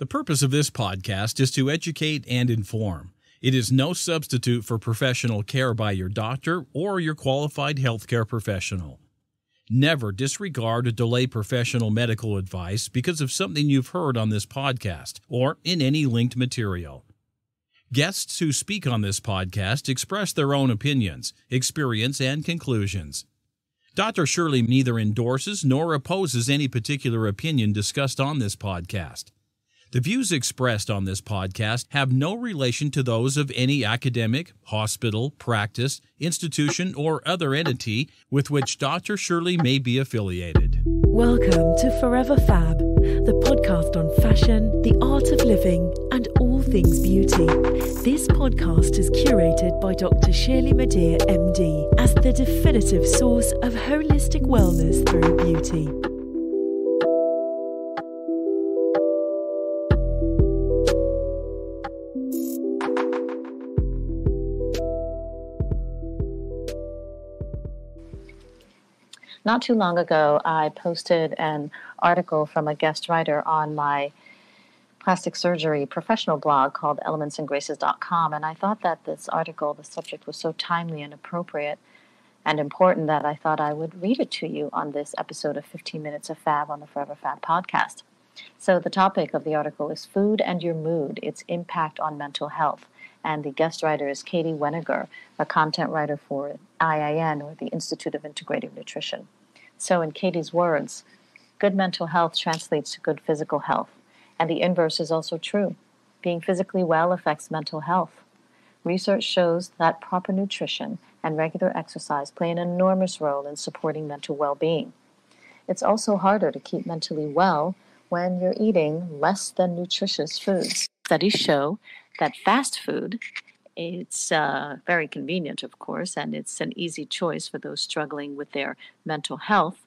The purpose of this podcast is to educate and inform. It is no substitute for professional care by your doctor or your qualified healthcare professional. Never disregard or delay professional medical advice because of something you've heard on this podcast or in any linked material. Guests who speak on this podcast express their own opinions, experience, and conclusions. Dr. Shirley neither endorses nor opposes any particular opinion discussed on this podcast. The views expressed on this podcast have no relation to those of any academic, hospital, practice, institution, or other entity with which Dr. Shirley may be affiliated. Welcome to Forever Fab, the podcast on fashion, the art of living, and all things beauty. This podcast is curated by Dr. Shirley Madhere, MD, as the definitive source of holistic wellness through beauty. Not too long ago, I posted an article from a guest writer on my plastic surgery professional blog called elementsandgraces.com, and I thought that this article, the subject, was so timely and appropriate and important that I thought I would read it to you on this episode of 15 Minutes of FAB on the Forever Fab podcast. So the topic of the article is Food and Your Mood, Its Impact on Mental Health. And the guest writer is Katie Weniger, a content writer for IIN, or the Institute of Integrative Nutrition. So in Katie's words, good mental health translates to good physical health. And the inverse is also true. Being physically well affects mental health. Research shows that proper nutrition and regular exercise play an enormous role in supporting mental well-being. It's also harder to keep mentally well when you're eating less than nutritious foods. Studies show that fast food, it's very convenient, of course, and it's an easy choice for those struggling with their mental health.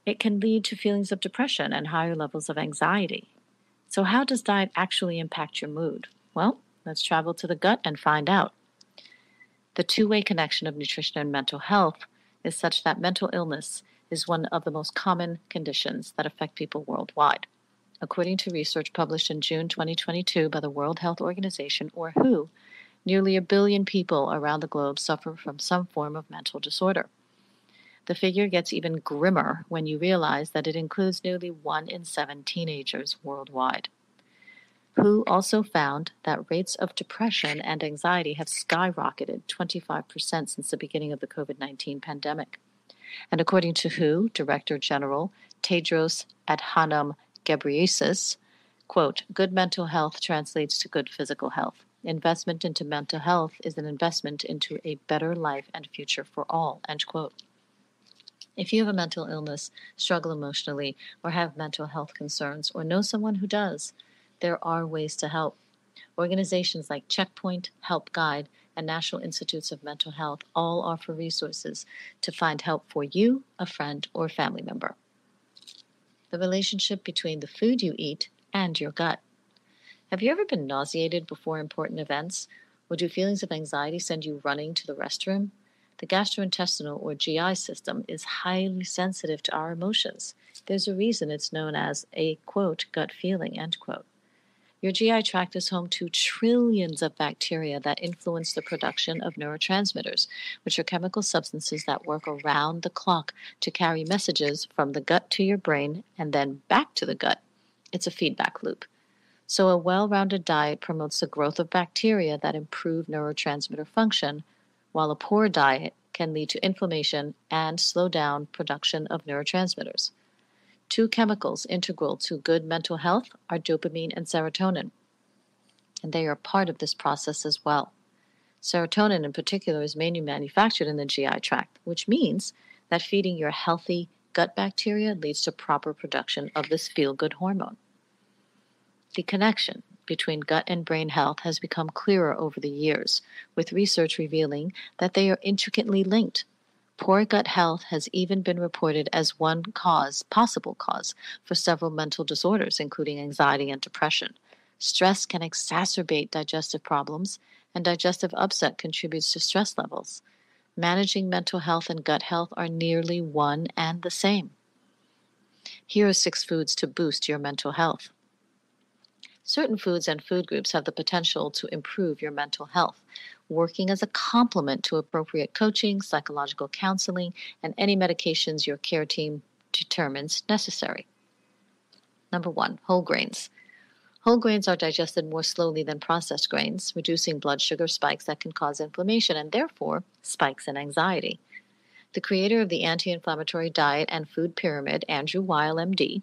It can lead to feelings of depression and higher levels of anxiety. So how does diet actually impact your mood? Well, let's travel to the gut and find out. The two-way connection of nutrition and mental health is such that mental illness is one of the most common conditions that affect people worldwide. According to research published in June 2022 by the World Health Organization, or WHO, nearly 1 billion people around the globe suffer from some form of mental disorder. The figure gets even grimmer when you realize that it includes nearly 1 in 7 teenagers worldwide. WHO also found that rates of depression and anxiety have skyrocketed 25% since the beginning of the COVID-19 pandemic. And according to WHO Director General Tedros Adhanom Ghebreyesus, quote, good mental health translates to good physical health. Investment into mental health is an investment into a better life and future for all, end quote. If you have a mental illness, struggle emotionally, or have mental health concerns, or know someone who does, there are ways to help. Organizations like Checkpoint, Help Guide, and National Institutes of Mental Health all offer resources to find help for you, a friend, or family member. The relationship between the food you eat and your gut. Have you ever been nauseated before important events? Or do feelings of anxiety send you running to the restroom? The gastrointestinal or GI system is highly sensitive to our emotions. There's a reason it's known as a, quote, gut feeling, end quote. Your GI tract is home to trillions of bacteria that influence the production of neurotransmitters, which are chemical substances that work around the clock to carry messages from the gut to your brain and then back to the gut. It's a feedback loop. So a well-rounded diet promotes the growth of bacteria that improve neurotransmitter function, while a poor diet can lead to inflammation and slow down production of neurotransmitters. Two chemicals integral to good mental health are dopamine and serotonin, and they are part of this process as well. Serotonin in particular is mainly manufactured in the GI tract, which means that feeding your healthy gut bacteria leads to proper production of this feel-good hormone. The connection between gut and brain health has become clearer over the years, with research revealing that they are intricately linked. Poor gut health has even been reported as one possible cause for several mental disorders, including anxiety and depression. Stress can exacerbate digestive problems, and digestive upset contributes to stress levels. Managing mental health and gut health are nearly one and the same. Here are 6 foods to boost your mental health. Certain foods and food groups have the potential to improve your mental health, working as a complement to appropriate coaching, psychological counseling, and any medications your care team determines necessary. Number 1, whole grains. Whole grains are digested more slowly than processed grains, reducing blood sugar spikes that can cause inflammation and therefore spikes in anxiety. The creator of the anti-inflammatory diet and food pyramid, Andrew Weil, MD,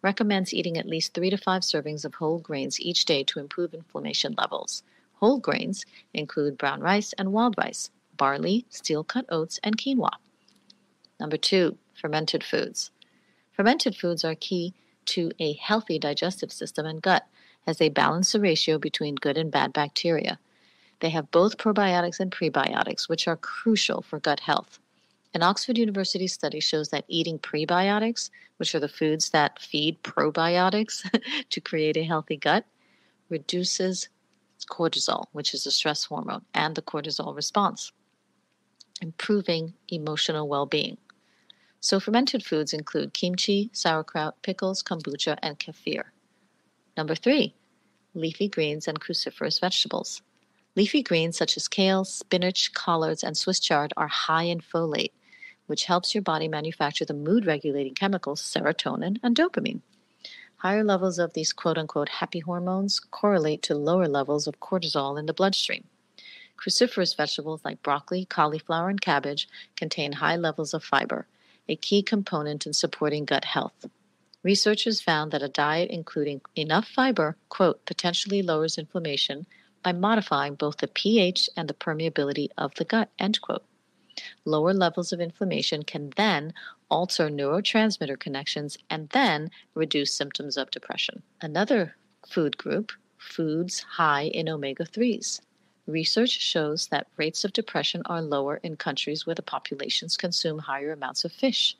recommends eating at least 3 to 5 servings of whole grains each day to improve inflammation levels. Whole grains include brown rice and wild rice, barley, steel-cut oats, and quinoa. Number 2, fermented foods. Fermented foods are key to a healthy digestive system and gut, as they balance the ratio between good and bad bacteria. They have both probiotics and prebiotics, which are crucial for gut health. An Oxford University study shows that eating prebiotics, which are the foods that feed probiotics to create a healthy gut, reduces cortisol, which is a stress hormone, and the cortisol response, improving emotional well-being. So fermented foods include kimchi, sauerkraut, pickles, kombucha, and kefir. Number 3, leafy greens and cruciferous vegetables. Leafy greens such as kale, spinach, collards, and Swiss chard are high in folate, which helps your body manufacture the mood-regulating chemicals serotonin and dopamine. Higher levels of these quote-unquote happy hormones correlate to lower levels of cortisol in the bloodstream. Cruciferous vegetables like broccoli, cauliflower, and cabbage contain high levels of fiber, a key component in supporting gut health. Researchers found that a diet including enough fiber, quote, potentially lowers inflammation by modifying both the pH and the permeability of the gut, end quote. Lower levels of inflammation can then alter neurotransmitter connections and then reduce symptoms of depression. Another food group, foods high in omega-3s. Research shows that rates of depression are lower in countries where the populations consume higher amounts of fish.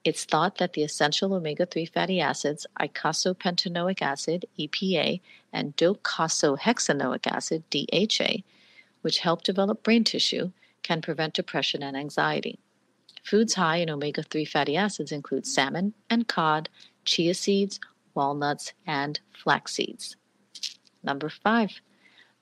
It's thought that the essential omega-3 fatty acids, eicosapentaenoic acid, EPA, and docosahexaenoic acid, DHA, which help develop brain tissue, can prevent depression and anxiety. Foods high in omega-3 fatty acids include salmon and cod, chia seeds, walnuts, and flax seeds. Number 5,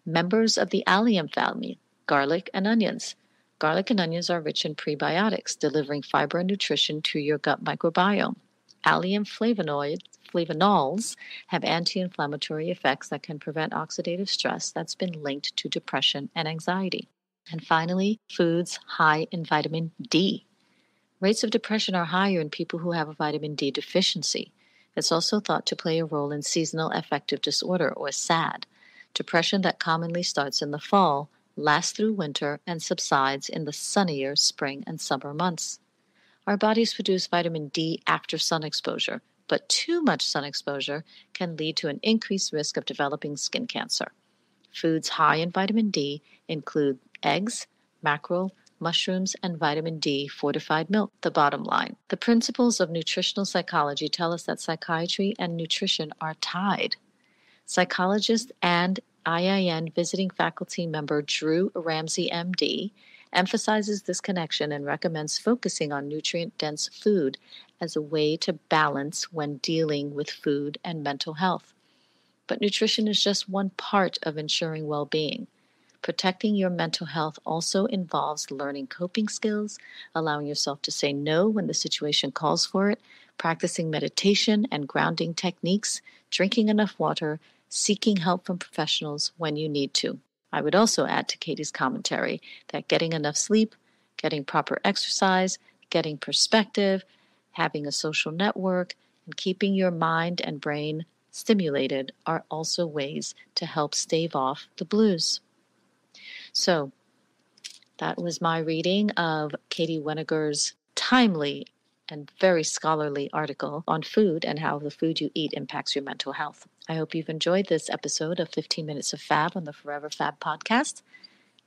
members of the allium family, garlic and onions. Garlic and onions are rich in prebiotics, delivering fiber and nutrition to your gut microbiome. Allium flavonols have anti-inflammatory effects that can prevent oxidative stress that's been linked to depression and anxiety. And finally, foods high in vitamin D. Rates of depression are higher in people who have a vitamin D deficiency. It's also thought to play a role in seasonal affective disorder, or SAD, depression that commonly starts in the fall, lasts through winter, and subsides in the sunnier spring and summer months. Our bodies produce vitamin D after sun exposure, but too much sun exposure can lead to an increased risk of developing skin cancer. Foods high in vitamin D include eggs, mackerel, mushrooms, and vitamin D fortified milk, the bottom line. The principles of nutritional psychology tell us that psychiatry and nutrition are tied. Psychologist and IIN visiting faculty member Drew Ramsey, MD, emphasizes this connection and recommends focusing on nutrient-dense food as a way to balance when dealing with food and mental health. But nutrition is just one part of ensuring well-being. Protecting your mental health also involves learning coping skills, allowing yourself to say no when the situation calls for it, practicing meditation and grounding techniques, drinking enough water, seeking help from professionals when you need to. I would also add to Katie's commentary that getting enough sleep, getting proper exercise, getting perspective, having a social network, and keeping your mind and brain stimulated are also ways to help stave off the blues. So that was my reading of Katie Weniger's timely and very scholarly article on food and how the food you eat impacts your mental health. I hope you've enjoyed this episode of 15 Minutes of Fab on the Forever Fab podcast.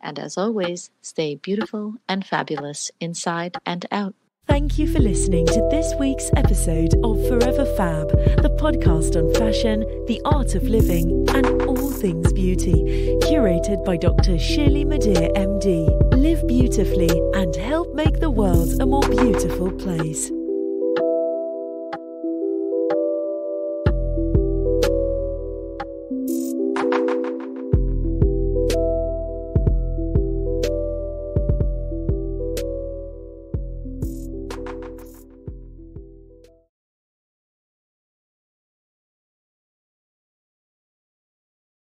And as always, stay beautiful and fabulous inside and out. Thank you for listening to this week's episode of Forever Fab, the podcast on fashion, the art of living, and all things beauty, curated by Dr. Shirley Madhere, MD. Live beautifully and help make the world a more beautiful place.